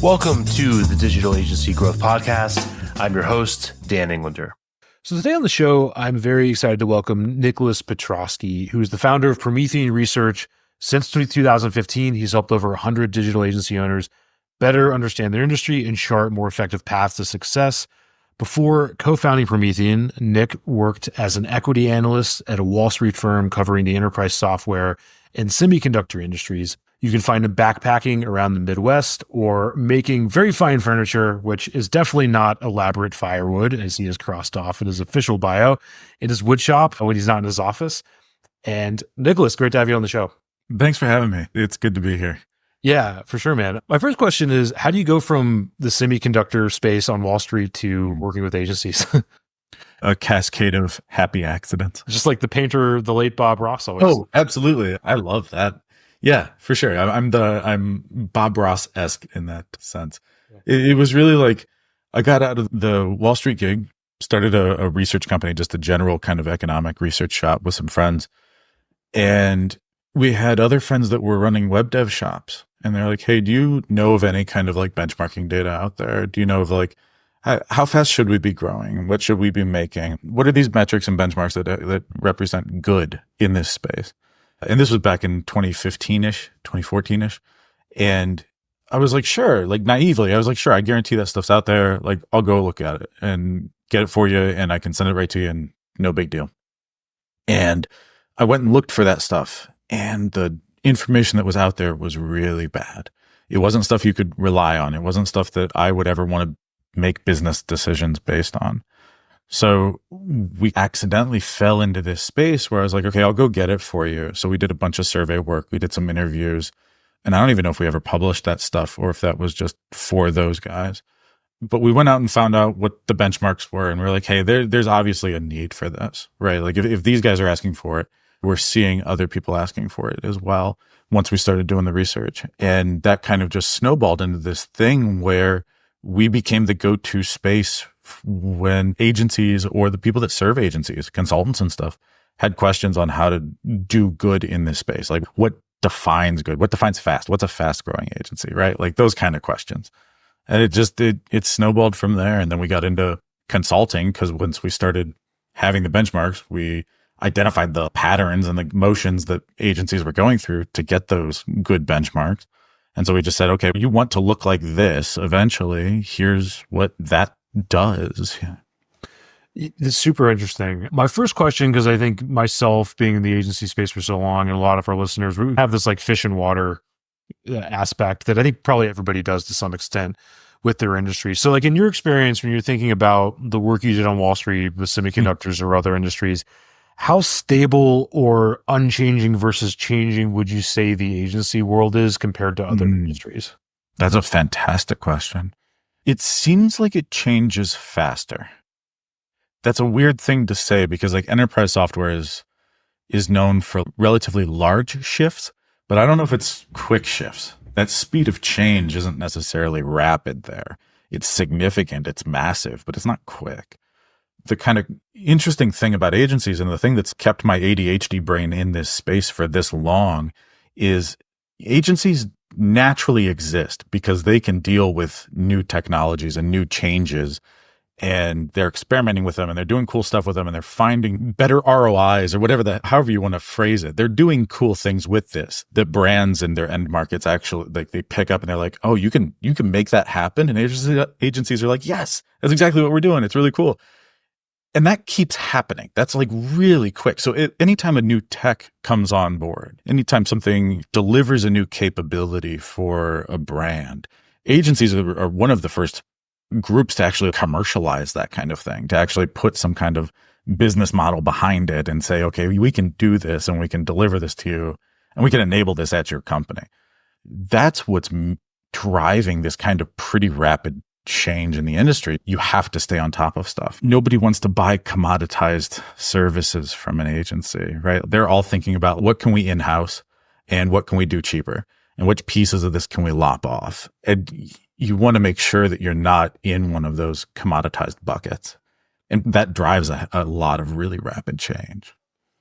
Welcome to the Digital Agency Growth Podcast. I'm your host, Dan Englander. So today on the show, I'm very excited to welcome Nick Petroski, who is the founder of Promethean Research. Since 2015, he's helped over 100 digital agency owners better understand their industry and chart more effective paths to success. Before co-founding Promethean, Nick worked as an equity analyst at a Wall Street firm covering the enterprise software and semiconductor industries. You can find him backpacking around the Midwest or making very fine furniture, which is definitely not elaborate firewood, as he has crossed off in his official bio, in his wood shop when he's not in his office. And Nicholas, great to have you on the show. Thanks for having me. It's good to be here. Yeah, for sure, man. My first question is, how do you go from the semiconductor space on Wall Street to working with agencies? A cascade of happy accidents. Just like the painter, the late Bob Ross always. Oh, absolutely. I love that. Yeah, for sure. I'm Bob Ross-esque in that sense. It was really like, I got out of the Wall Street gig, started a research company, just a general kind of economic research shop with some friends. And we had other friends that were running web dev shops. And they're like, hey, do you know of any kind of like benchmarking data out there? Do you know of like, how fast should we be growing? What should we be making? What are these metrics and benchmarks that represent good in this space? And this was back in 2015-ish, 2014-ish. And I was like, sure, like naively, I was like, sure, I guarantee that stuff's out there. Like, I'll go look at it and get it for you, and I can send it right to you, and no big deal. And I went and looked for that stuff, and the information that was out there was really bad. It wasn't stuff you could rely on. It wasn't stuff that I would ever want to make business decisions based on. So we accidentally fell into this space where I was like, okay, I'll go get it for you. So we did a bunch of survey work. We did some interviews, and I don't even know if we ever published that stuff or if that was just for those guys. But we went out and found out what the benchmarks were, and we're like, hey, there's obviously a need for this, right? Like if these guys are asking for it, we're seeing other people asking for it as well once we started doing the research. And that kind of just snowballed into this thing where we became the go-to space when agencies or the people that serve agencies, consultants and stuff, had questions on how to do good in this space. Like, what defines good? What defines fast? What's a fast-growing agency, right? Like those kind of questions. And it snowballed from there. And then we got into consulting because once we started having the benchmarks, we identified the patterns and the motions that agencies were going through to get those good benchmarks. And so we just said, okay, you want to look like this eventually. Here's what that does. Yeah. It's super interesting. My first question, because I think myself being in the agency space for so long and a lot of our listeners, we have this like fish and water aspect that I think probably everybody does to some extent with their industry. So like in your experience, when you're thinking about the work you did on Wall Street with semiconductors or other industries, how stable or unchanging versus changing would you say the agency world is compared to other industries? That's a fantastic question. It seems like it changes faster. That's a weird thing to say because like enterprise software is known for relatively large shifts, but I don't know if it's quick shifts. That speed of change isn't necessarily rapid there. It's significant, it's massive, but it's not quick. The kind of interesting thing about agencies and the thing that's kept my ADHD brain in this space for this long is agencies naturally exist because they can deal with new technologies and new changes, and they're experimenting with them and they're doing cool stuff with them and they're finding better ROIs or whatever however you want to phrase it. They're doing cool things with this that brands and their end markets actually like they pick up and they're like, oh, you can make that happen. And agencies are like, yes, that's exactly what we're doing. It's really cool. And that keeps happening. That's like really quick. So anytime a new tech comes on board, anytime something delivers a new capability for a brand, agencies are one of the first groups to actually commercialize that kind of thing, to actually put some kind of business model behind it and say, okay, we can do this and we can deliver this to you and we can enable this at your company. That's what's driving this kind of pretty rapid change in the industry. You have to stay on top of stuff. Nobody wants to buy commoditized services from an agency, right? They're all thinking about what can we in-house and what can we do cheaper and which pieces of this can we lop off. And you want to make sure that you're not in one of those commoditized buckets. And that drives a lot of really rapid change.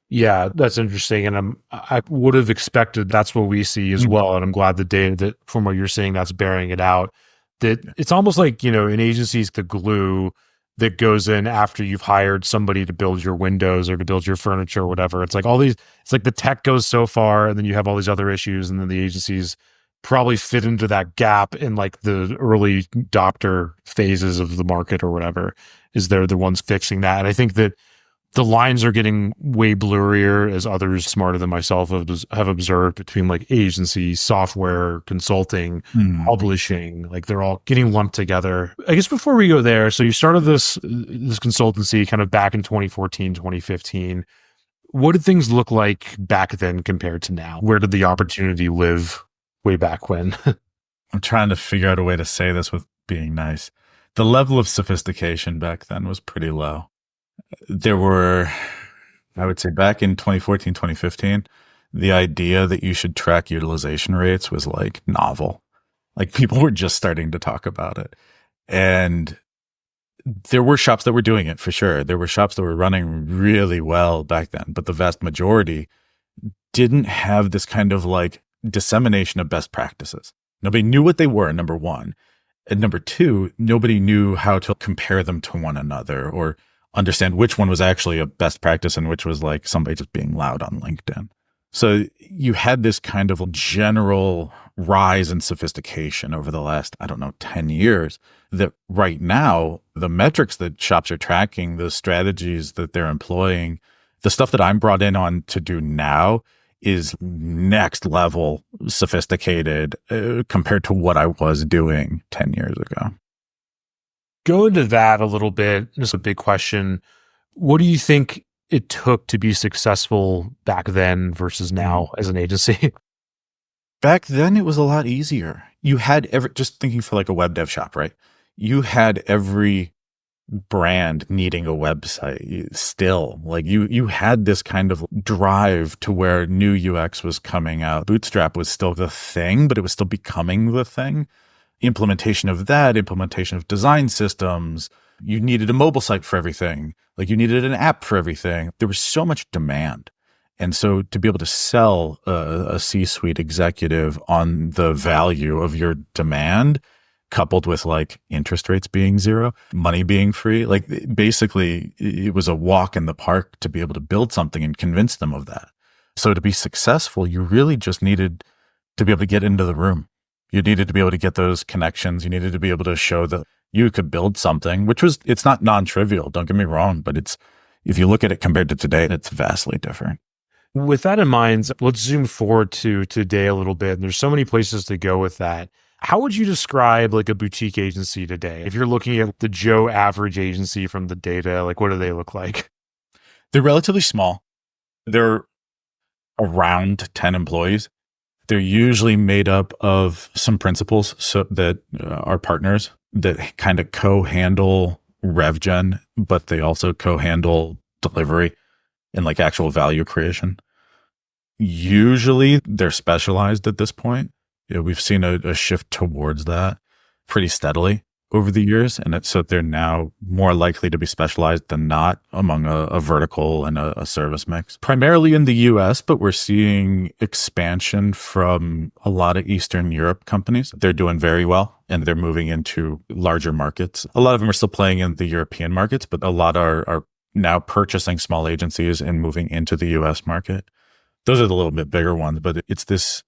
Yeah, that's interesting. And I would have expected that's what we see as well. And I'm glad the data that from what you're saying, that's bearing it out. that it's almost like, an agency's the glue that goes in after you've hired somebody to build your windows or to build your furniture or whatever. It's like it's like the tech goes so far and then you have all these other issues, and then the agencies probably fit into that gap in like the early adopter phases of the market or whatever, is they're the ones fixing that. And I think that the lines are getting way blurrier, as others smarter than myself have observed, between like agency, software, consulting, publishing. Like they're all getting lumped together. I guess before we go there, so you started this consultancy kind of back in 2014, 2015. What did things look like back then compared to now? Where did the opportunity live way back when? I'm trying to figure out a way to say this with being nice. The level of sophistication back then was pretty low. There were, I would say back in 2014, 2015, the idea that you should track utilization rates was like novel. Like people were just starting to talk about it. And there were shops that were doing it for sure. There were shops that were running really well back then, but the vast majority didn't have this kind of like dissemination of best practices. Nobody knew what they were, number one. And number two, nobody knew how to compare them to one another or understand which one was actually a best practice and which was like somebody just being loud on LinkedIn. So you had this kind of general rise in sophistication over the last, 10 years, that right now, the metrics that shops are tracking, the strategies that they're employing, the stuff that I'm brought in on to do now is next level sophisticated compared to what I was doing 10 years ago. Go into that a little bit. Just a big question. What do you think it took to be successful back then versus now as an agency? Back then, it was a lot easier. You had just thinking for like a web dev shop, right? You had every brand needing a website still. Like you had this kind of drive to where new UX was coming out. Bootstrap was still the thing, but it was still becoming the thing. Implementation of design systems. You needed a mobile site for everything. Like you needed an app for everything. There was so much demand. And so to be able to sell a C-suite executive on the value of your demand, coupled with like interest rates being zero, money being free, like basically it was a walk in the park to be able to build something and convince them of that. So to be successful, you really just needed to be able to get into the room. You needed to be able to get those connections. You needed to be able to show that you could build something, it's not non-trivial, don't get me wrong, but if you look at it compared to today, it's vastly different. With that in mind, let's zoom forward to today a little bit. And there's so many places to go with that. How would you describe like a boutique agency today? If you're looking at the Joe average agency from the data, like what do they look like? They're relatively small. They're around 10 employees. They're usually made up of some principals so that are partners that kind of co-handle rev gen, but they also co-handle delivery and like actual value creation. Usually they're specialized at this point. We've seen a shift towards that pretty steadily over the years. And so they're now more likely to be specialized than not among a vertical and a service mix, primarily in the US, but we're seeing expansion from a lot of Eastern Europe companies. They're doing very well and they're moving into larger markets. A lot of them are still playing in the European markets, but a lot are now purchasing small agencies and moving into the US market. Those are the little bit bigger ones, but it's this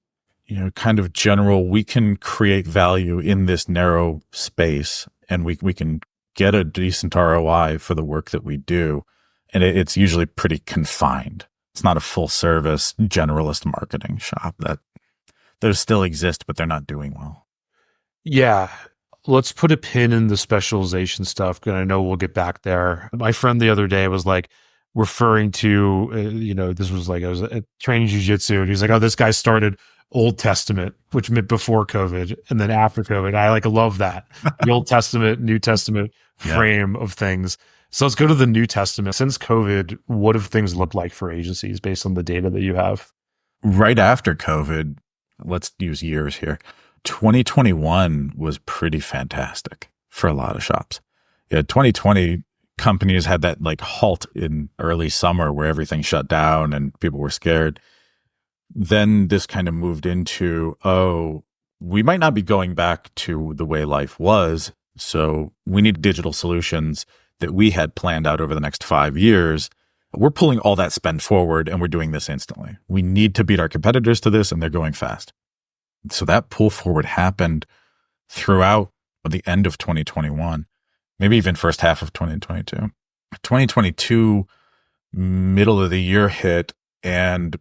kind of general, we can create value in this narrow space and we can get a decent ROI for the work that we do. And it's usually pretty confined. It's not a full service generalist marketing shop. That those still exist, but they're not doing well. Yeah. Let's put a pin in the specialization stuff, because I know we'll get back there. My friend the other day was like referring to, this was like, I was training jiu-jitsu, and he's like, oh, this guy started Old Testament, which meant before COVID, and then after COVID. I like love that. The Old Testament, New Testament frame of things. So let's go to the New Testament. Since COVID, what have things looked like for agencies based on the data that you have? Right after COVID, let's use years here. 2021 was pretty fantastic for a lot of shops. 2020 companies had that like halt in early summer where everything shut down and people were scared. Then this kind of moved into, we might not be going back to the way life was. So we need digital solutions that we had planned out over the next 5 years. We're pulling all that spend forward and we're doing this instantly. We need to beat our competitors to this and they're going fast. So that pull forward happened throughout the end of 2021, maybe even first half of 2022. 2022, middle of the year hit and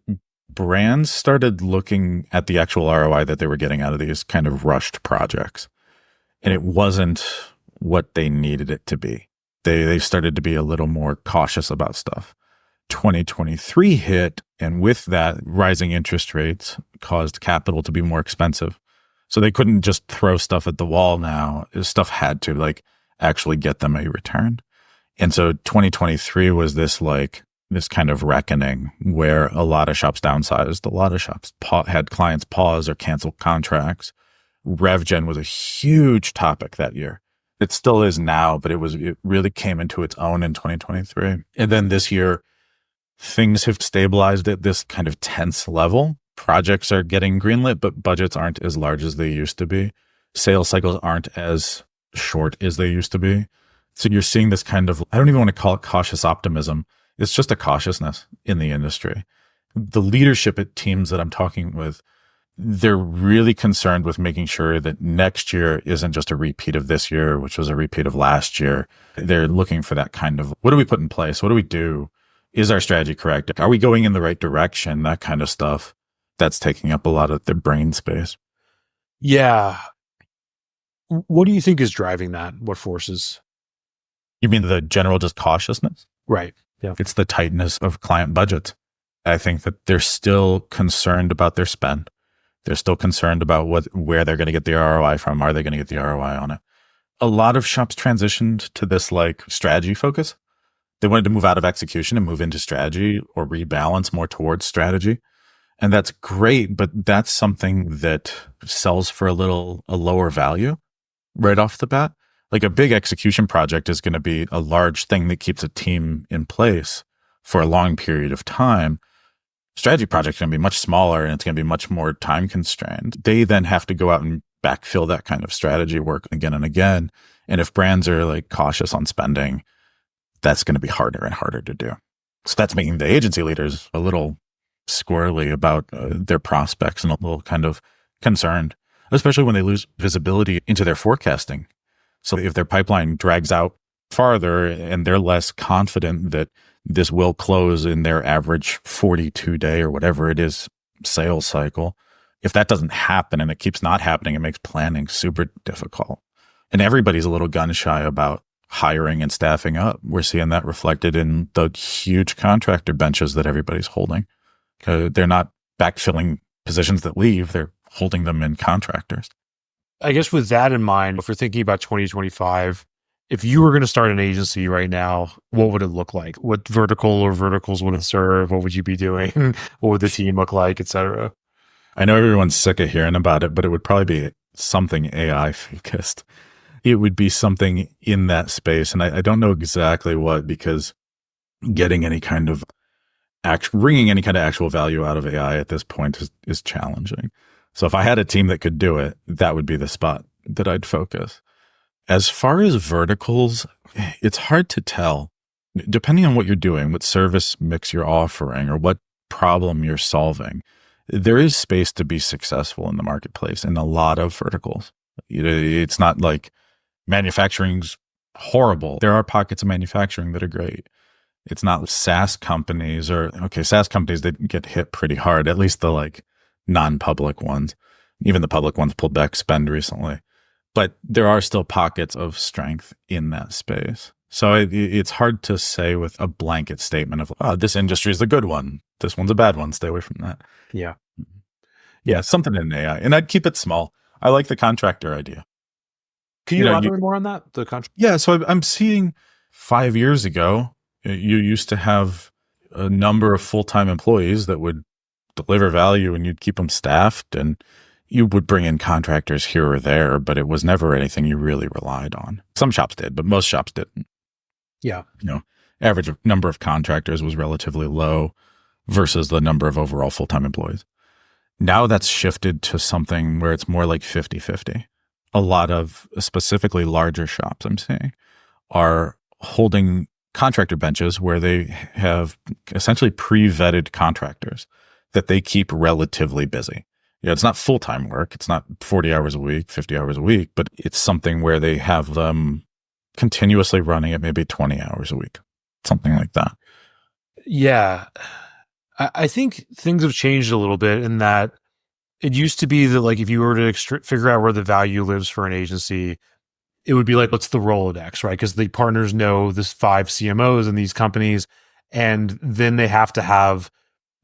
brands started looking at the actual ROI that they were getting out of these kind of rushed projects. And it wasn't what they needed it to be. They started to be a little more cautious about stuff. 2023 hit, and with that, rising interest rates caused capital to be more expensive. So they couldn't just throw stuff at the wall now. Stuff had to like actually get them a return. And so 2023 was this kind of reckoning where a lot of shops downsized, a lot of shops had clients pause or cancel contracts. RevGen was a huge topic that year. It still is now, but it really came into its own in 2023. And then this year, things have stabilized at this kind of tense level. Projects are getting greenlit, but budgets aren't as large as they used to be. Sales cycles aren't as short as they used to be. So you're seeing this kind of, I don't even want to call it cautious optimism. It's just a cautiousness in the industry. The leadership at teams that I'm talking with, they're really concerned with making sure that next year isn't just a repeat of this year, which was a repeat of last year. They're looking for that kind of, what do we put in place? What do we do? Is our strategy correct? Are we going in the right direction? That kind of stuff. That's taking up a lot of their brain space. Yeah. What do you think is driving that? What forces? You mean the general just cautiousness? Right. Yeah. It's the tightness of client budgets. I think that they're still concerned about their spend. They're still concerned about where they're going to get the ROI from. Are they going to get the ROI on it? A lot of shops transitioned to this like strategy focus. They wanted to move out of execution and move into strategy or rebalance more towards strategy. And that's great, but that's something that sells for a lower value right off the bat. Like a big execution project is going to be a large thing that keeps a team in place for a long period of time. Strategy project is going to be much smaller and it's going to be much more time constrained. They then have to go out and backfill that kind of strategy work again and again. And if brands are like cautious on spending, that's going to be harder and harder to do. So that's making the agency leaders a little squirrely about their prospects and a little kind of concerned, especially when they lose visibility into their forecasting. So if their pipeline drags out farther and they're less confident that this will close in their average 42-day or whatever it is sales cycle, if that doesn't happen and it keeps not happening, it makes planning super difficult. And everybody's a little gun shy about hiring and staffing up. We're seeing that reflected in the huge contractor benches that everybody's holding. They're not backfilling positions that leave, they're holding them in contractors. I guess with that in mind, if we're thinking about 2025, if you were going to start an agency right now, what would it look like? What vertical or verticals would it serve? What would you be doing? What would the team look like, et cetera? I know everyone's sick of hearing about it, but it would probably be something AI focused. It would be something in that space. And I don't know exactly what, because getting any kind of bringing any kind of actual value out of AI at this point is challenging. So if I had a team that could do it, that would be the spot that I'd focus. As far as verticals, it's hard to tell. Depending on what you're doing, what service mix you're offering, or what problem you're solving, there is space to be successful in the marketplace in a lot of verticals. It's not like manufacturing's horrible. There are pockets of manufacturing that are great. It's not SaaS companies SaaS companies, they get hit pretty hard, at least the like non-public ones. Even the public ones pulled back spend recently. But there are still pockets of strength in that space. So it's hard to say with a blanket statement of, oh, this industry is the good one. This one's a bad one. Stay away from that. Yeah. Yeah, something in AI. And I'd keep it small. I like the contractor idea. Can you elaborate more on that? The contract? Yeah. So I'm seeing 5 years ago, you used to have a number of full-time employees that would deliver value and you'd keep them staffed and you would bring in contractors here or there, but it was never anything you really relied on. Some shops did, but most shops didn't. Yeah. Average number of contractors was relatively low versus the number of overall full-time employees. Now that's shifted to something where it's more like 50-50. A lot of specifically larger shops I'm seeing are holding contractor benches where they have essentially pre-vetted contractors that they keep relatively busy. Yeah, it's not full-time work. It's not 40 hours a week, 50 hours a week, but it's something where they have them continuously running at maybe 20 hours a week, something like that. Yeah. I think things have changed a little bit in that it used to be that, like, if you were to figure out where the value lives for an agency, it would be like, what's the Rolodex, right? Because the partners know this 5 CMOs in these companies, and then they have to have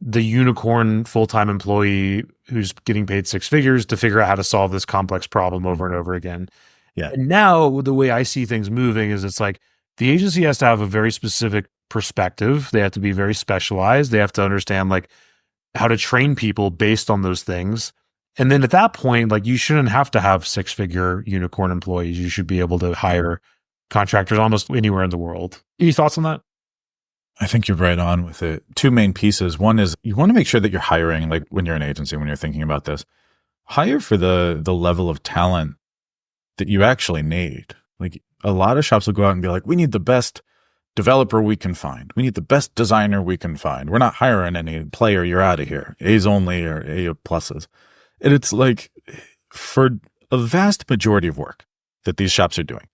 the unicorn full-time employee who's getting paid 6 figures to figure out how to solve this complex problem over and over again. Yeah. And now the way I see things moving is it's like the agency has to have a very specific perspective. They have to be very specialized. They have to understand like how to train people based on those things. And then at that point, like, you shouldn't have to have 6-figure unicorn employees. You should be able to hire contractors almost anywhere in the world. Any thoughts on that? I think you're right on with it. 2 main pieces. One is you want to make sure that you're hiring, like when you're an agency, when you're thinking about this, hire for the level of talent that you actually need. Like, a lot of shops will go out and be like, we need the best developer we can find. We need the best designer we can find. We're not hiring any player. You're out of here. A's only or A pluses. And it's like, for a vast majority of work that these shops are doing,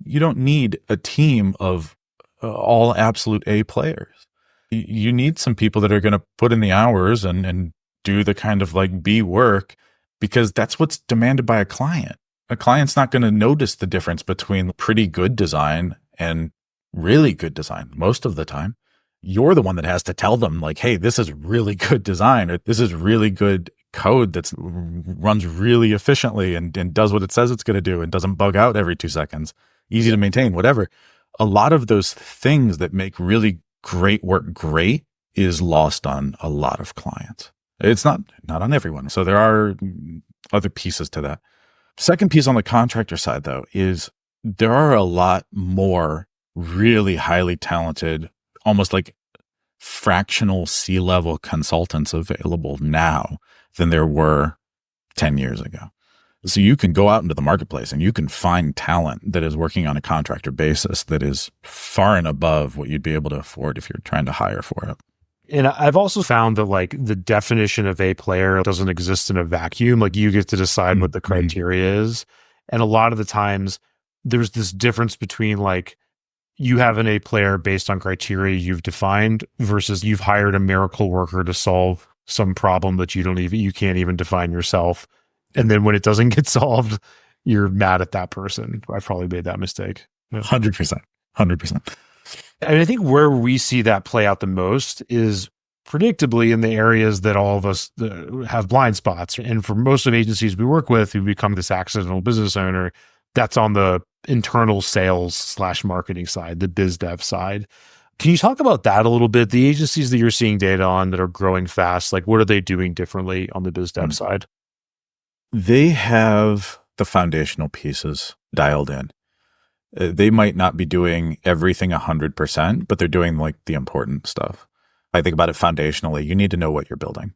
you don't need a team of all absolute A players. You need some people that are going to put in the hours and do the kind of like B work, because that's what's demanded by a client. A client's not going to notice the difference between pretty good design and really good design most of the time. You're the one that has to tell them, like, hey, this is really good design, or this is really good code that runs really efficiently and does what it says it's going to do and doesn't bug out every 2 seconds, easy to maintain, whatever. A lot of those things that make really great work great is lost on a lot of clients. It's not on everyone. So there are other pieces to that. Second piece on the contractor side, though, is there are a lot more really highly talented, almost like fractional C-level consultants available now than there were 10 years ago. So you can go out into the marketplace and you can find talent that is working on a contractor basis that is far and above what you'd be able to afford if you're trying to hire for it. And I've also found that, like, the definition of A player doesn't exist in a vacuum. Like, you get to decide what the criteria is. And a lot of the times there's this difference between, like, you have an A player based on criteria you've defined versus you've hired a miracle worker to solve some problem that you can't even define yourself. And then when it doesn't get solved, you're mad at that person. I probably made that mistake. 100%. And I think where we see that play out the most is predictably in the areas that all of us have blind spots. And for most of agencies we work with who become this accidental business owner, that's on the internal sales / marketing side, the biz dev side. Can you talk about that a little bit? The agencies that you're seeing data on that are growing fast, like, what are they doing differently on the biz dev side? They have the foundational pieces dialed in. They might not be doing everything 100%, but they're doing like the important stuff. I think about it foundationally. You need to know what you're building.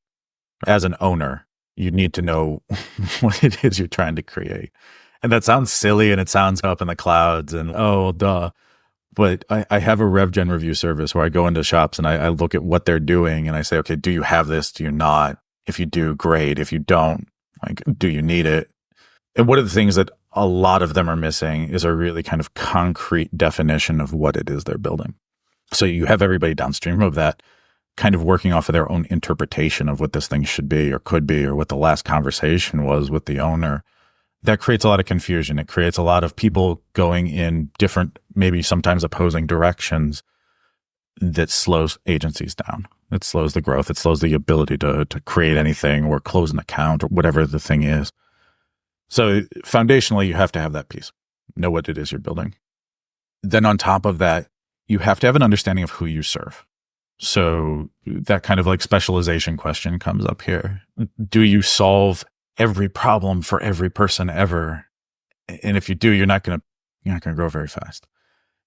As an owner, you need to know what it is you're trying to create. And that sounds silly and it sounds up in the clouds and, oh, duh. But I have a RevGen review service where I go into shops and I look at what they're doing and I say, okay, do you have this? Do you not? If you do, great. If you don't, like, do you need it? And one of the things that a lot of them are missing is a really kind of concrete definition of what it is they're building. So you have everybody downstream of that kind of working off of their own interpretation of what this thing should be or could be, or what the last conversation was with the owner. That creates a lot of confusion. It creates a lot of people going in different, maybe sometimes opposing directions that slows agencies down. It slows the growth. It slows the ability to create anything or close an account or whatever the thing is. So foundationally, you have to have that piece. Know what it is you're building. Then on top of that, you have to have an understanding of who you serve. So that kind of like specialization question comes up here. Do you solve every problem for every person ever? And if you do, you're not going to grow very fast.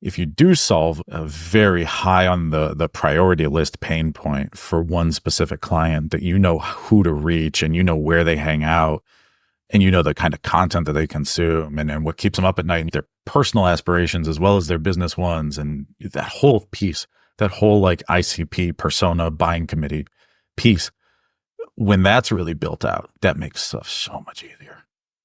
if you do solve a very high on the priority list pain point for one specific client, that you know who to reach and you know where they hang out and you know the kind of content that they consume and what keeps them up at night, their personal aspirations as well as their business ones, and that whole piece, that whole like ICP persona buying committee piece, when that's really built out, that makes stuff so much easier.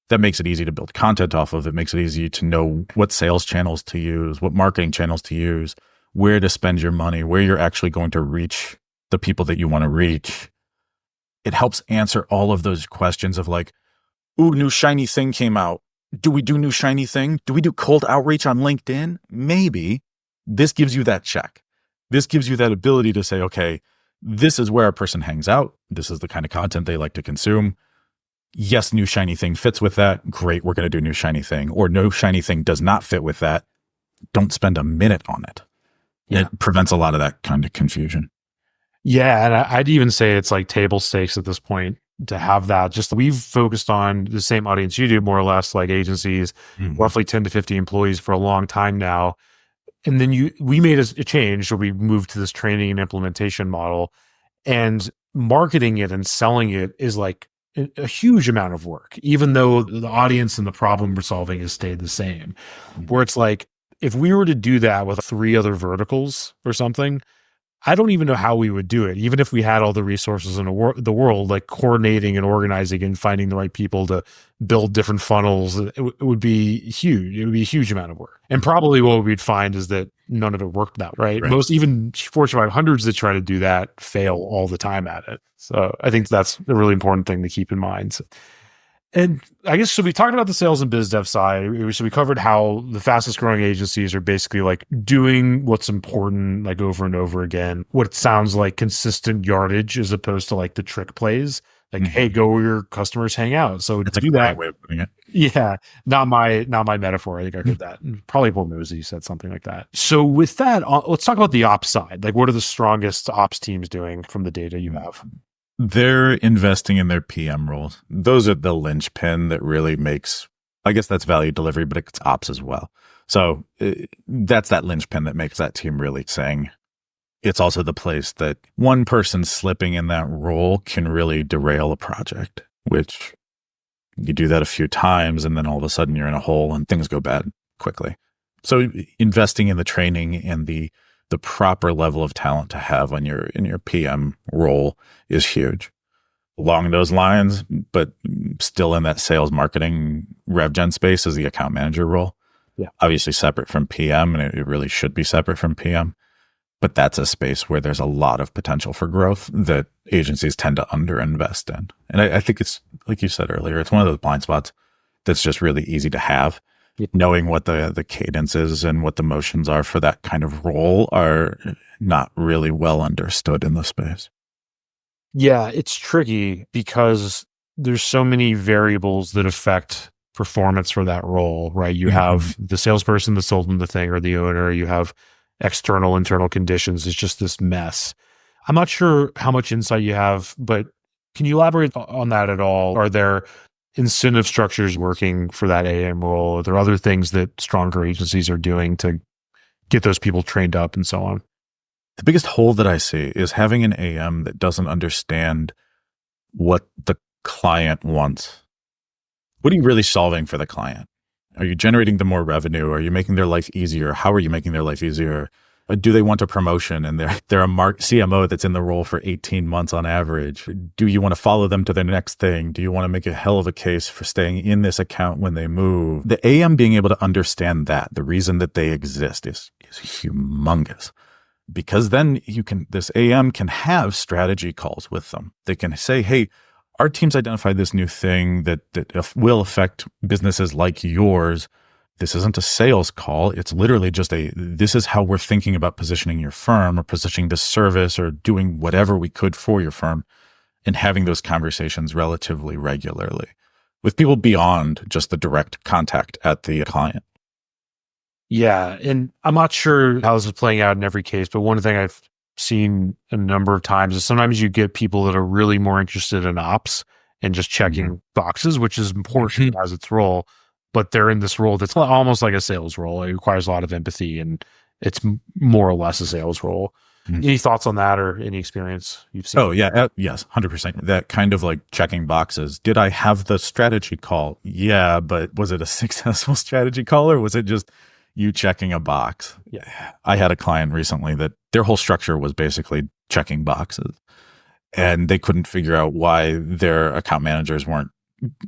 That makes it easy to build content off of. It makes it easy to know what sales channels to use, what marketing channels to use, where to spend your money, where you're actually going to reach the people that you want to reach. It helps answer all of those questions of like, ooh, new shiny thing came out. Do we do new shiny thing? Do we do cold outreach on LinkedIn? Maybe. This gives you that check. This gives you that ability to say, okay, this is where a person hangs out. This is the kind of content they like to consume. Yes, new shiny thing fits with that. Great, we're going to do new shiny thing. Or no shiny thing does not fit with that. Don't spend a minute on it. Yeah. It prevents a lot of that kind of confusion. Yeah, and I'd even say it's like table stakes at this point to have that. Just we've focused on the same audience you do, more or less, like agencies, roughly 10 to 50 employees for a long time now. And then we made a change where we moved to this training and implementation model, and marketing it and selling it is like a huge amount of work, even though the audience and the problem we're solving has stayed the same. Where it's like, if we were to do that with 3 other verticals or something, I don't even know how we would do it. Even if we had all the resources in the world, like coordinating and organizing and finding the right people to build different funnels, it would be huge. It would be a huge amount of work. And probably what we'd find is that none of it worked out, right? Most, even Fortune 500s that try to do that fail all the time at it. So I think that's a really important thing to keep in mind. So, and I guess, so we talked about the sales and biz dev side. So we covered how the fastest growing agencies are basically like doing what's important, like over and over again, what sounds like consistent yardage as opposed to like the trick plays. Like, hey, go where your customers hang out. So that's do a that. great way of putting it. Yeah. Not my metaphor. I think I heard that. Probably Paul Mosey said something like that. So with that, let's talk about the ops side. Like, what are the strongest ops teams doing from the data you have? They're investing in their PM roles. Those are the linchpin that really makes, I guess that's value delivery, but it's ops as well. So that's that linchpin that makes that team really sing. It's also the place that one person slipping in that role can really derail a project, which you do that a few times and then all of a sudden you're in a hole and things go bad quickly. So investing in the training and the proper level of talent to have on in your PM role is huge. Along those lines, but still in that sales marketing rev gen space, is the account manager role. Yeah. Obviously separate from PM, and it really should be separate from PM. But that's a space where there's a lot of potential for growth that agencies tend to underinvest in. And I think it's, like you said earlier, it's one of those blind spots that's just really easy to have. Yeah. Knowing what the cadences and what the motions are for that kind of role are not really well understood in the space. Yeah, it's tricky because there's so many variables that affect performance for that role, right? You have the salesperson that sold them the thing, or the owner. You have external, internal conditions. It's just this mess. I'm not sure how much insight you have, but can you elaborate on that at all? Are there incentive structures working for that AM role? Are there other things that stronger agencies are doing to get those people trained up and so on? The biggest hole that I see is having an AM that doesn't understand what the client wants. What are you really solving for the client? Are you generating them more revenue? Are you making their life easier? How are you making their life easier? Do they want a promotion and they're a CMO that's in the role for 18 months on average? Do you want to follow them to their next thing? Do you want to make a hell of a case for staying in this account when they move? The AM being able to understand that, the reason that they exist is humongous. Because then this AM can have strategy calls with them. They can say, hey, our team's identified this new thing that will affect businesses like yours. This isn't a sales call. It's literally just this is how we're thinking about positioning your firm or positioning this service or doing whatever we could for your firm, and having those conversations relatively regularly with people beyond just the direct contact at the client. Yeah. And I'm not sure how this is playing out in every case, but one thing I've seen a number of times is sometimes you get people that are really more interested in ops and just checking boxes, which is important as its role. but they're in this role that's almost like a sales role. It requires a lot of empathy, and it's more or less a sales role. Any thoughts on that or any experience you've seen? Oh, yeah. Yes, 100%. That kind of like checking boxes. Did I have the strategy call? Yeah, but was it a successful strategy call, or was it just you checking a box? Yeah. I had a client recently that their whole structure was basically checking boxes, and they couldn't figure out why their account managers weren't,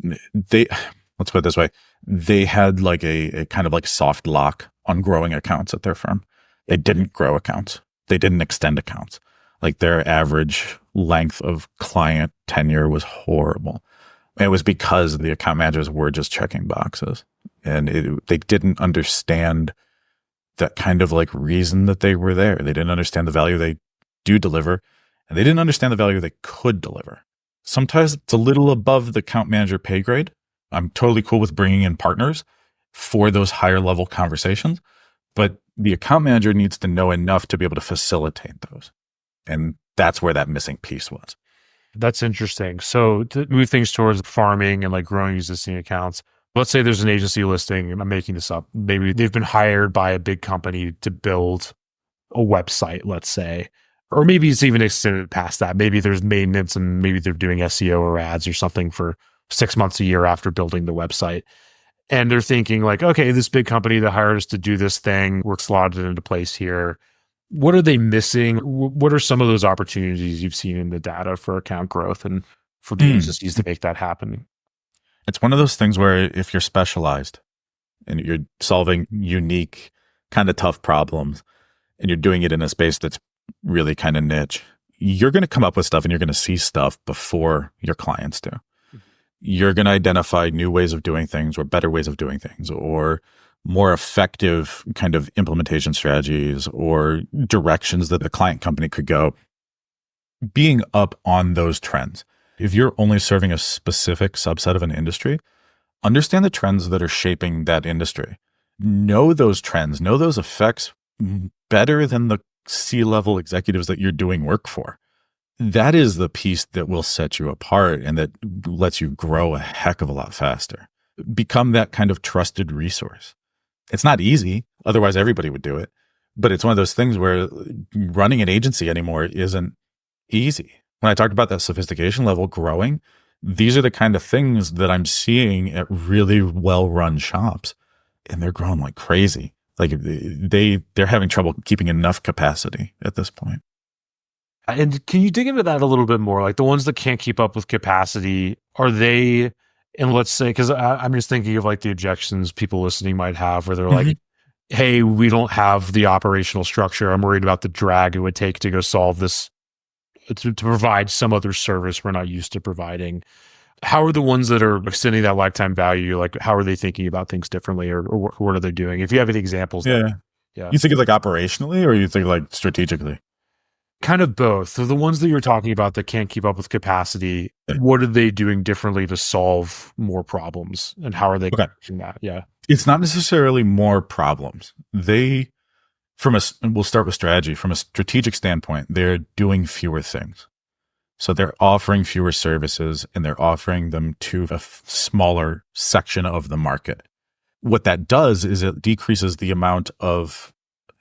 let's put it this way. They had like a kind of like soft lock on growing accounts at their firm. They didn't grow accounts. They didn't extend accounts. Like their average length of client tenure was horrible. And it was because the account managers were just checking boxes, and they didn't understand that kind of like reason that they were there. They didn't understand the value they do deliver, and they didn't understand the value they could deliver. Sometimes it's a little above the account manager pay grade. I'm totally cool with bringing in partners for those higher level conversations, but the account manager needs to know enough to be able to facilitate those. And that's where that missing piece was. That's interesting. So to move things towards farming and like growing existing accounts, let's say there's an agency listing, and I'm making this up. Maybe they've been hired by a big company to build a website, let's say, or maybe it's even extended past that. Maybe there's maintenance and maybe they're doing SEO or ads or something for 6 months, a year after building the website. And they're thinking like, okay, this big company that hired us to do this thing, we're slotted into place here. What are they missing? What are some of those opportunities you've seen in the data for account growth and for the agencies to make that happen? It's one of those things where if you're specialized and you're solving unique, kind of tough problems, and you're doing it in a space that's really kind of niche, you're going to come up with stuff and you're going to see stuff before your clients do. You're going to identify new ways of doing things or better ways of doing things or more effective kind of implementation strategies or directions that the client company could go. Being up on those trends. If you're only serving a specific subset of an industry, understand the trends that are shaping that industry. Know those trends, know those effects better than the C-level executives that you're doing work for. That is the piece that will set you apart and that lets you grow a heck of a lot faster. Become that kind of trusted resource. It's not easy. Otherwise, everybody would do it. But it's one of those things where running an agency anymore isn't easy. When I talked about that sophistication level growing, these are the kind of things that I'm seeing at really well-run shops. And they're growing like crazy. Like they're having trouble keeping enough capacity at this point. And can you dig into that a little bit more? Like the ones that can't keep up with capacity, are they, and let's say, because I'm just thinking of like the objections people listening might have where they're like, hey, we don't have the operational structure. I'm worried about the drag it would take to go solve this, to provide some other service we're not used to providing. How are the ones that are extending that lifetime value? Like, how are they thinking about things differently or what are they doing? If you have any examples. Yeah. You think of like operationally or you think like strategically? Kind of both. So the ones that you're talking about that can't keep up with capacity, what are they doing differently to solve more problems? And how are they doing that? Yeah. It's not necessarily more problems. We'll start with strategy. From a strategic standpoint, they're doing fewer things. So they're offering fewer services and they're offering them to a smaller section of the market. What that does is it decreases the amount of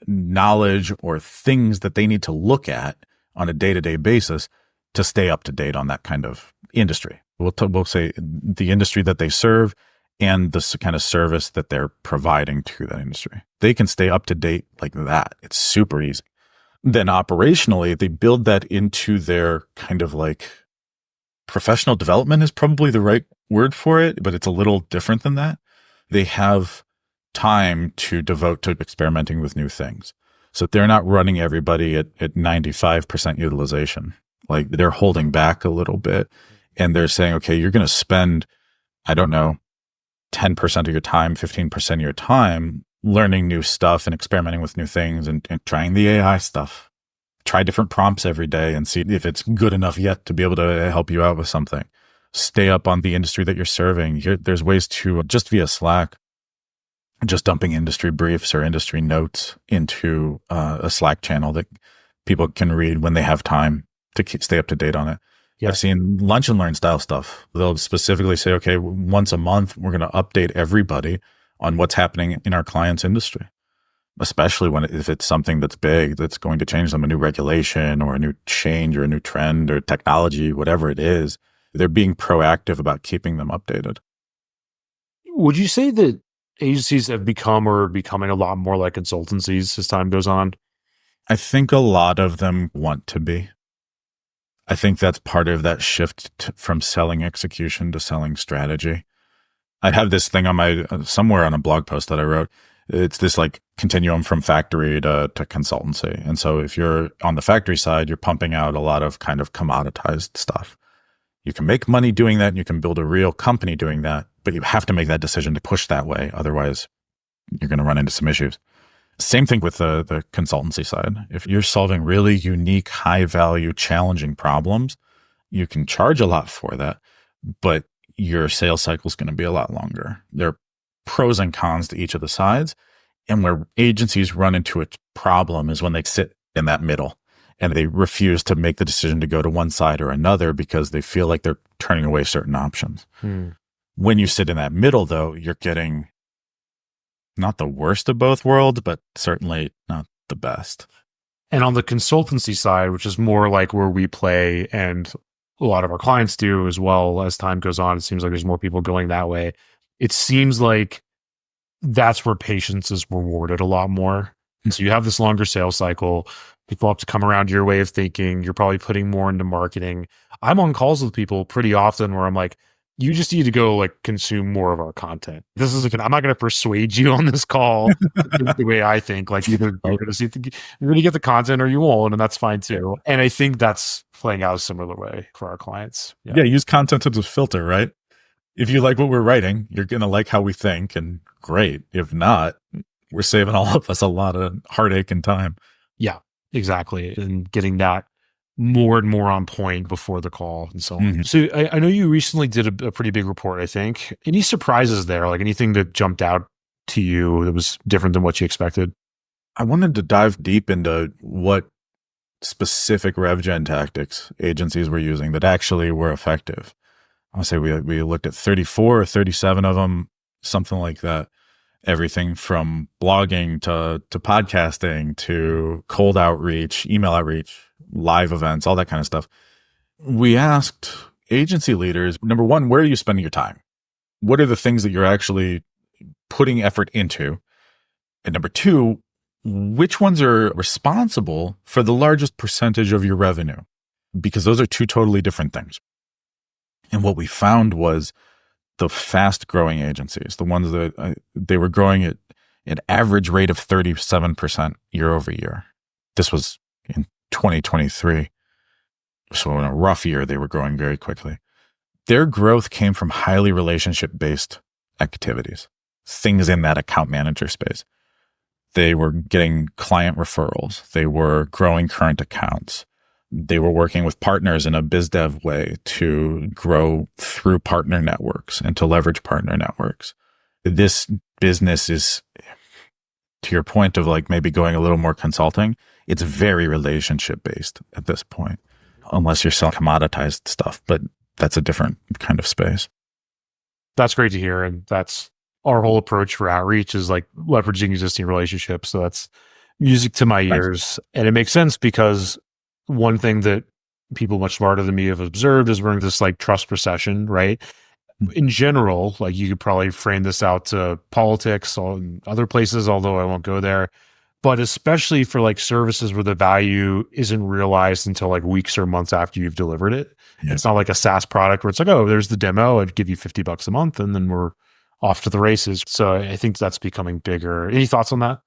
knowledge or things that they need to look at on a day-to-day basis to stay up to date on that kind of industry. We'll say the industry that they serve and the kind of service that they're providing to that industry. They can stay up to date like that. It's super easy. Then operationally, they build that into their kind of like professional development is probably the right word for it, but it's a little different than that. They have time to devote to experimenting with new things. So they're not running everybody at 95% utilization. Like they're holding back a little bit and they're saying, okay, you're going to spend, I don't know, 10% of your time, 15% of your time learning new stuff and experimenting with new things and trying the AI stuff. Try different prompts every day and see if it's good enough yet to be able to help you out with something. Stay up on the industry that you're serving. There's ways to just via Slack, just dumping industry briefs or industry notes into a Slack channel that people can read when they have time to stay up to date on it. Yeah. I've seen lunch and learn style stuff. They'll specifically say, okay, once a month, we're going to update everybody on what's happening in our client's industry, especially if it's something that's big, that's going to change them, a new regulation or a new change or a new trend or technology, whatever it is. They're being proactive about keeping them updated. Would you say that agencies have become or are becoming a lot more like consultancies as time goes on? I think a lot of them want to be. I think that's part of that shift from selling execution to selling strategy. I have this thing on my, somewhere on a blog post that I wrote. It's this like continuum from factory to consultancy. And so if you're on the factory side, you're pumping out a lot of kind of commoditized stuff. You can make money doing that and you can build a real company doing that, but you have to make that decision to push that way. Otherwise, you're going to run into some issues. Same thing with the consultancy side. If you're solving really unique, high value, challenging problems, you can charge a lot for that, but your sales cycle is going to be a lot longer. There are pros and cons to each of the sides. And where agencies run into a problem is when they sit in that middle and they refuse to make the decision to go to one side or another because they feel like they're turning away certain options. When you sit in that middle, though, you're getting not the worst of both worlds, but certainly not the best. And on the consultancy side, which is more like where we play and a lot of our clients do as well, as time goes on, it seems like there's more people going that way. It seems like that's where patience is rewarded a lot more. And so you have this longer sales cycle. People have to come around to your way of thinking. You're probably putting more into marketing. I'm on calls with people pretty often where I'm like, you just need to go like consume more of our content. This is I'm not going to persuade you on this call the way I think. Like either you're going to get the content or you won't, and that's fine too. And I think that's playing out a similar way for our clients. Yeah, use content as a filter, right? If you like what we're writing, you're going to like how we think, and great. If not, we're saving all of us a lot of heartache and time. Yeah, exactly. And getting that more and more on point before the call and so on. Mm-hmm. So I know you recently did a pretty big report, I think. Any surprises there? Like anything that jumped out to you that was different than what you expected? I wanted to dive deep into what specific rev gen tactics agencies were using that actually were effective. I'll say we looked at 34 or 37 of them, something like that. Everything from blogging to podcasting to cold outreach, email outreach, live events, all that kind of stuff. We asked agency leaders, number one, where are you spending your time? What are the things that you're actually putting effort into? And number two, which ones are responsible for the largest percentage of your revenue? Because those are two totally different things. And what we found was the fast growing agencies, the ones that they were growing at an average rate of 37% year over year. This was in 2023. So in a rough year, they were growing very quickly. Their growth came from highly relationship-based activities, things in that account manager space. They were getting client referrals. They were growing current accounts. They were working with partners in a biz dev way to grow through partner networks and to leverage partner networks. This business is, to your point of like maybe going a little more consulting, it's very relationship based at this point, unless you're selling commoditized stuff, but that's a different kind of space. That's great to hear. And that's our whole approach for outreach is like leveraging existing relationships. So that's music to my ears. And it makes sense because one thing that people much smarter than me have observed is we're in this like trust recession, right? In general, like you could probably frame this out to politics or other places, although I won't go there. But especially for like services where the value isn't realized until like weeks or months after you've delivered it. Yeah. It's not like a SaaS product where it's like, oh, there's the demo, I'd give you $50 a month and then we're off to the races. So I think that's becoming bigger. Any thoughts on that?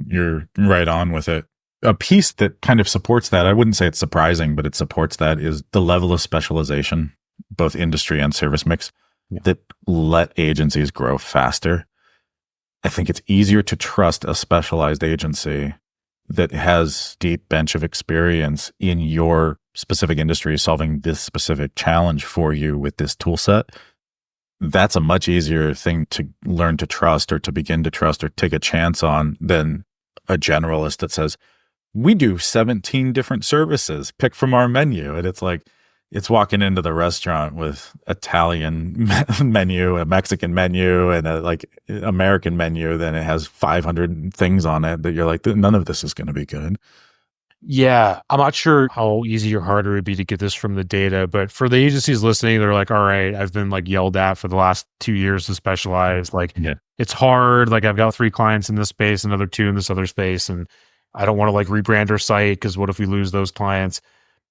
You're right on with it. A piece that kind of supports that, I wouldn't say it's surprising, but it supports that, is the level of specialization, both industry and service mix, that let agencies grow faster. I think it's easier to trust a specialized agency that has deep bench of experience in your specific industry, solving this specific challenge for you with this tool set. That's a much easier thing to learn to trust or to begin to trust or take a chance on than a generalist that says, we do 17 different services, pick from our menu. And it's like, It's walking into the restaurant with Italian menu, a Mexican menu, and a like American menu. Then it has 500 things on it that you're like, none of this is going to be good. Yeah, I'm not sure how easy or hard it would be to get this from the data, but for the agencies listening, they're like, all right, I've been like yelled at for the last 2 years to specialize. Like, it's hard. Like, I've got 3 clients in this space, another 2 in this other space, and I don't want to like rebrand our site because what if we lose those clients?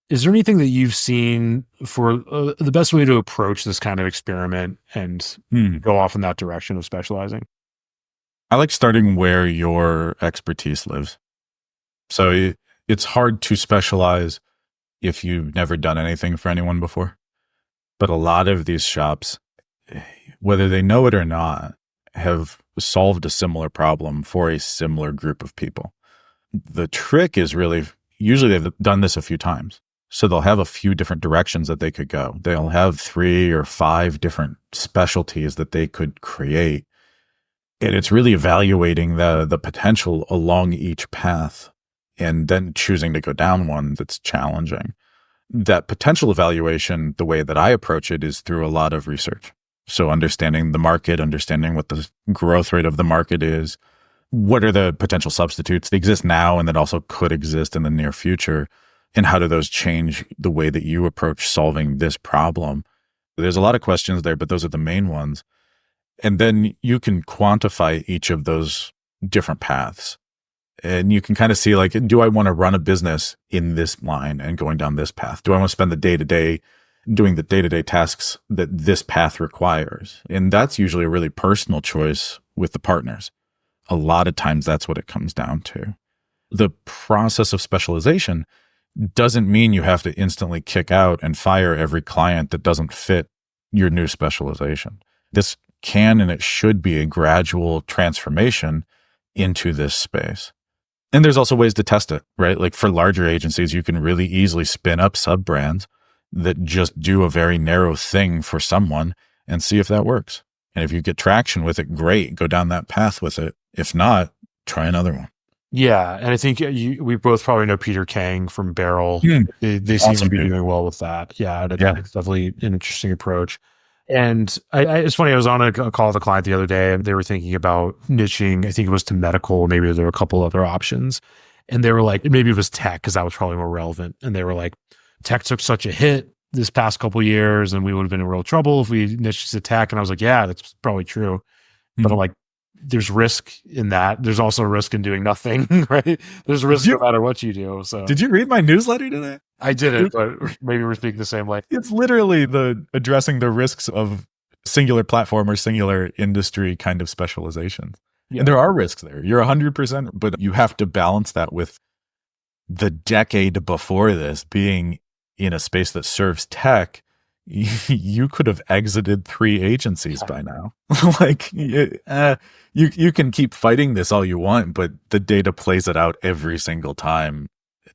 Is there anything that you've seen for the best way to approach this kind of experiment and go off in that direction of specializing? I like starting where your expertise lives. So it's hard to specialize if you've never done anything for anyone before. But a lot of these shops, whether they know it or not, have solved a similar problem for a similar group of people. The trick is really, usually they've done this a few times. So they'll have a few different directions that they could go. They'll have 3 or 5 different specialties that they could create. And it's really evaluating the potential along each path and then choosing to go down one that's challenging. That potential evaluation, the way that I approach it is through a lot of research. So understanding the market, understanding what the growth rate of the market is, what are the potential substitutes that exist now and that also could exist in the near future, and how do those change the way that you approach solving this problem? There's a lot of questions there, but those are the main ones. And then you can quantify each of those different paths. And you can kind of see, like, do I want to run a business in this line and going down this path? Do I want to spend the day-to-day doing the day-to-day tasks that this path requires? And that's usually a really personal choice with the partners. A lot of times that's what it comes down to. The process of specialization doesn't mean you have to instantly kick out and fire every client that doesn't fit your new specialization. This can and it should be a gradual transformation into this space. And there's also ways to test it, right? Like for larger agencies, you can really easily spin up sub-brands that just do a very narrow thing for someone and see if that works. And if you get traction with it, great, go down that path with it. If not, try another one. Yeah, and I think we both probably know Peter Kang from Barrel. They seem to be doing well with that. Yeah, it's definitely an interesting approach. And it's funny, I was on a call with a client the other day, and they were thinking about niching, I think it was to medical, maybe there were a couple other options. And they were like, maybe it was tech, because that was probably more relevant. And they were like, tech took such a hit this past couple of years, and we would have been in real trouble if we niched to tech. And I was like, yeah, that's probably true. But I'm like, there's risk in that. There's also a risk in doing nothing, right? There's risk no matter what you do. So, did you read my newsletter today? I didn't, but maybe we're speaking the same way. It's literally addressing the risks of singular platform or singular industry kind of specialization. Yeah. And there are risks there. You're 100%, but you have to balance that with the decade before this being in a space that serves tech. You could have exited 3 agencies by now. Like, you can keep fighting this all you want, but the data plays it out every single time.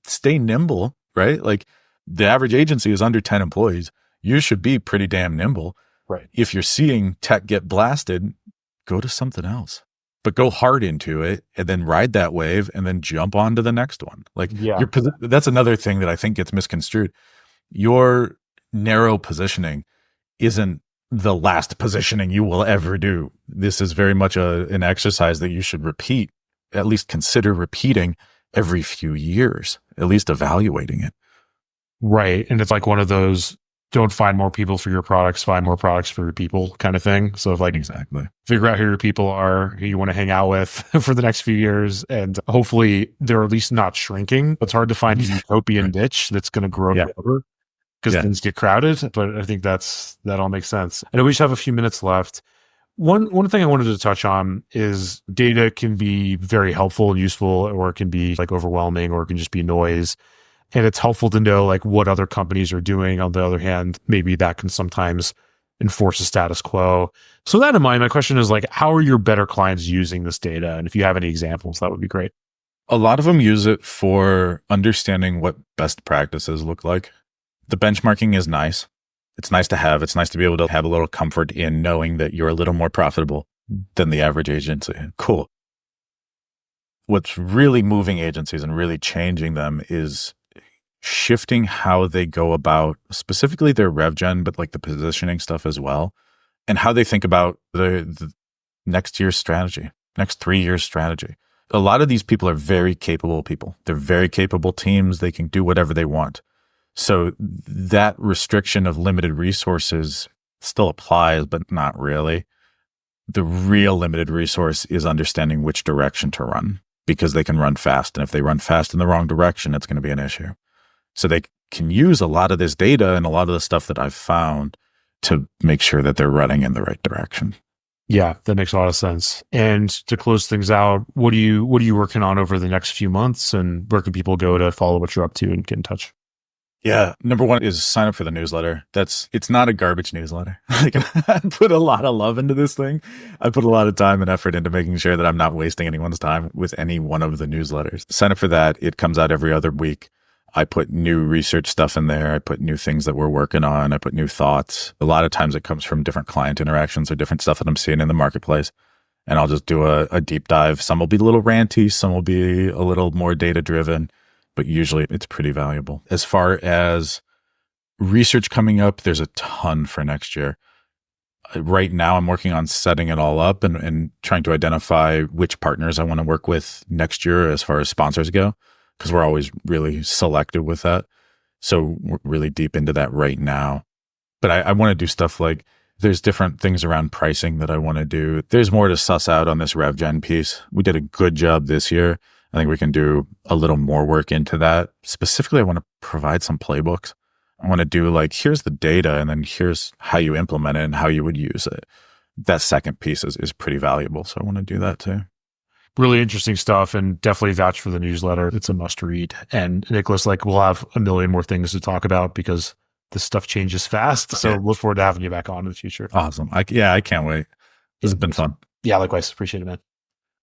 Stay nimble, right? Like, the average agency is under 10 employees. You should be pretty damn nimble. Right. If you're seeing tech get blasted, go to something else, but go hard into it and then ride that wave and then jump on to the next one. Like, that's another thing that I think gets misconstrued. Your narrow positioning isn't the last positioning you will ever do. This is very much an exercise that you should repeat, at least consider repeating every few years, at least evaluating it. Right. And it's like one of those, don't find more people for your products, find more products for your people kind of thing. So if exactly figure out who your people are, who you want to hang out with for the next few years, and hopefully they're at least not shrinking. It's hard to find a utopian niche that's going to grow forever, because things get crowded. But I think that all makes sense. I know we just have a few minutes left. One thing I wanted to touch on is data can be very helpful and useful, or it can be like overwhelming, or it can just be noise. And it's helpful to know like what other companies are doing. On the other hand, maybe that can sometimes enforce a status quo. So that in mind, my question is like, how are your better clients using this data? And if you have any examples, that would be great. A lot of them use it for understanding what best practices look like. The benchmarking is nice. It's nice to have. It's nice to be able to have a little comfort in knowing that you're a little more profitable than the average agency. Cool. What's really moving agencies and really changing them is shifting how they go about specifically their rev gen, but like the positioning stuff as well, and how they think about the next year's strategy, next 3 years strategy. A lot of these people are very capable people. They're very capable teams. They can do whatever they want. So that restriction of limited resources still applies, but not really. The real limited resource is understanding which direction to run, because they can run fast. And if they run fast in the wrong direction, it's going to be an issue. So they can use a lot of this data and a lot of the stuff that I've found to make sure that they're running in the right direction. Yeah, that makes a lot of sense. And to close things out, what are you working on over the next few months, and where can people go to follow what you're up to and get in touch? Yeah. Number one is sign up for the newsletter. It's not a garbage newsletter. Like, I put a lot of love into this thing. I put a lot of time and effort into making sure that I'm not wasting anyone's time with any one of the newsletters. Sign up for that. It comes out every other week. I put new research stuff in there. I put new things that we're working on. I put new thoughts. A lot of times it comes from different client interactions or different stuff that I'm seeing in the marketplace. And I'll just do a deep dive. Some will be a little ranty. Some will be a little more data driven, but usually it's pretty valuable. As far as research coming up, there's a ton for next year. Right now, I'm working on setting it all up and trying to identify which partners I want to work with next year as far as sponsors go, because we're always really selective with that. So we're really deep into that right now. But I want to do stuff like, there's different things around pricing that I want to do. There's more to suss out on this rev gen piece. We did a good job this year. I think we can do a little more work into that. Specifically, I want to provide some playbooks. I want to do like, here's the data, and then here's how you implement it and how you would use it. That second piece is pretty valuable. So I want to do that too. Really interesting stuff, and definitely vouch for the newsletter. It's a must read. And Nicholas, like, we'll have a million more things to talk about because this stuff changes fast. So look forward to having you back on in the future. Awesome. I can't wait. This has been fun. Yeah, likewise. Appreciate it, man.